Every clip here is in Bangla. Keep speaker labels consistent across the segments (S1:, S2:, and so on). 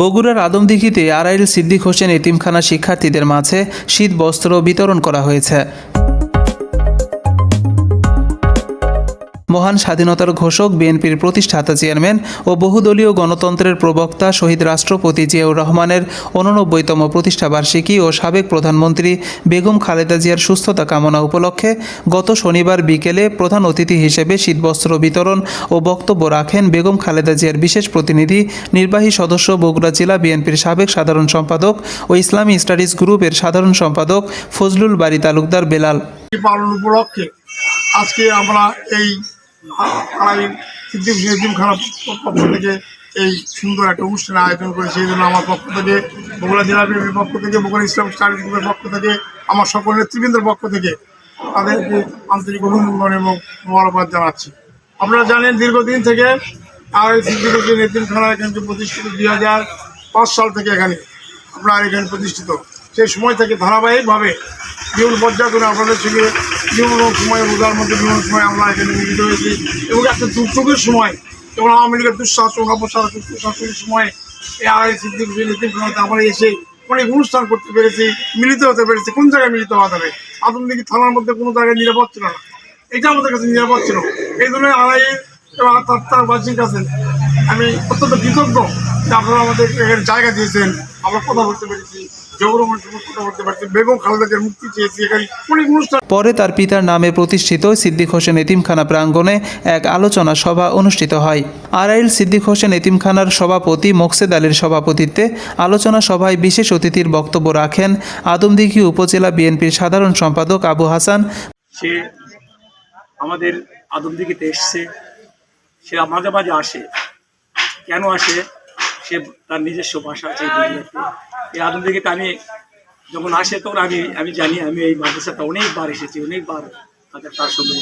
S1: বগুড়ার আদমদীঘিতে আড়াইল সিদ্দিক হোসেন এতিমখানা শিক্ষার্থীদের মাঝে শীত বস্ত্র বিতরণ করা হয়েছে। মহান স্বাধীনতার ঘোষক বিএনপির প্রতিষ্ঠাতা চেয়ারম্যান ও বহুদলীয় গণতন্ত্রের প্রবক্তা শহীদ রাষ্ট্রপতি জিয়াউর রহমানের ৮৯তম প্রতিষ্ঠাবার্ষিকী ও সাবেক প্রধানমন্ত্রী বেগম খালেদা জিয়ার সুস্থতা কামনা উপলক্ষে গত শনিবার বিকেলে প্রধান অতিথি হিসেবে শীতবস্ত্র বিতরণ ও বক্তব্য রাখেন বেগম খালেদা জিয়ার বিশেষ প্রতিনিধি, নির্বাহী সদস্য, বগুড়া জেলা বিএনপির সাবেক সাধারণ সম্পাদক ও ইসলামী স্টাডিজ গ্রুপের সাধারণ সম্পাদক ফজলুল বারী তালুকদার বেলাল।
S2: পালন উপলক্ষে আজকে আমরা এই আড়াইল সিদ্দিক হোসেন এতিমখানার পক্ষ থেকে এই সুন্দর একটা অনুষ্ঠানের আয়োজন করি। সেই জন্য আমার পক্ষ থেকে, বগুড়া জেলা বিএনপির পক্ষ থেকে, বগুড়া ইসলাম স্টাডিজ গ্রুপের পক্ষ থেকে, আমার সকল নেতৃবৃন্দের পক্ষ থেকে তাদেরকে আন্তরিক অভিনন্দন এবং মোবারকবাদ জানাচ্ছি। আপনারা জানেন, দীর্ঘদিন থেকে আড়াইল সিদ্দিক হোসেন এতিমখানা এখানে প্রতিষ্ঠিত 2005 সাল থেকে আপনার এখানে প্রতিষ্ঠিত। সেই সময় থেকে ধারাবাহিকভাবে বিভিন্ন পর্যায়ক্রমে আপনাদের সঙ্গে বিভিন্ন সময় রোজার মধ্যে বিভিন্ন সময় আমরা এখানে মিলিত হয়েছি এবং একটা দুর্যোগের সময় যেমন আওয়ামী লীগের দুঃশাসন, অপশাসন, কুশাসনের সময় এই আড়াইল সিদ্দিক হোসেন এতিমখানাতে আমরা এসে অনেক অনুষ্ঠান করতে পেরেছি, মিলিত হতে পেরেছি। কোন জায়গায় মিলিত হওয়া যাবে? আদমদীঘি থানার মধ্যে কোনো জায়গায় নিরাপদ ছিল না, এটা আমাদের কাছে নিরাপদ ছিল। এই জন্য আড়াইল এবং তার বাসীর কাছে আমি অত্যন্ত কৃতজ্ঞ যে আপনারা আমাদের এখানে জায়গা দিয়েছেন, আমরা কথা বলতে পেরেছি,
S1: পরে তার পিতার নামে প্রতিষ্ঠিত সিদ্দিক হোসেন এতিমখানা প্রাঙ্গণে এক আলোচনা সভা অনুষ্ঠিত হয়। আড়াইল সিদ্দিক হোসেন এতিমখানার সভাপতি মোকসেদ আলীর সভাপতিত্বে আলোচনা সভায় বিশেষ অতিথির বক্তব্য রাখেন আদমদীঘি উপজেলা বিএনপির সাধারণ সম্পাদক আবু হাসান।
S3: সে আমাদের আদমদীঘিতে এসছে, সে মাঝে মাঝে আসে। কেন আসে? সে তার নিজস্ব ভাষা আছে। এই আদমদীঘিতে আমি যখন আসে তখন আমি জানি, আমি এই মাদ্রাসাটা অনেকবার এসেছি, অনেকবার তার সঙ্গে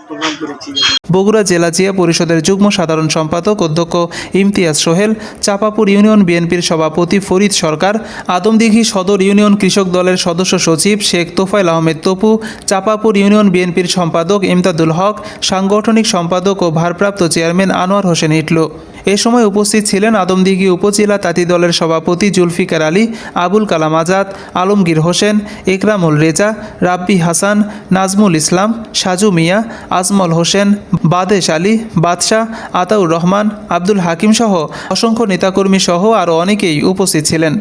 S3: প্রোগ্রাম করেছি।
S1: বগুড়া জেলা জিয়া পরিষদের যুগ্ম সাধারণ সম্পাদক অধ্যক্ষ ইমতিয়াজ সোহেল, চাঁপাপুর ইউনিয়ন বিএনপির সভাপতি ফরিদ সরকার, আদমদীঘি সদর ইউনিয়ন কৃষক দলের সদস্য সচিব শেখ তোফায়েল আহমেদ তপু, চাঁপাপুর ইউনিয়ন বিএনপির সম্পাদক ইমদাদুল হক, সাংগঠনিক সম্পাদক ও ভারপ্রাপ্ত চেয়ারম্যান আনোয়ার হোসেন হিটলু। এ সময় উপস্থিত ছিলেন আদমদীঘি উপজেলা তাঁতি দলের সভাপতি জুলফিকার আলী, আবুল কালাম আজাদ, আলমগীর হোসেন, একরামুল রেজা, রাব্বি হাসান, নাজমুল ইসলাম, সাজু মিয়া, আজমল হোসেন, বাদেশ আলী, বাদশাহ, আতাউর রহমান, আব্দুল হাকিম সহ অসংখ্য নেতাকর্মী সহ আরও অনেকেই উপস্থিত ছিলেন।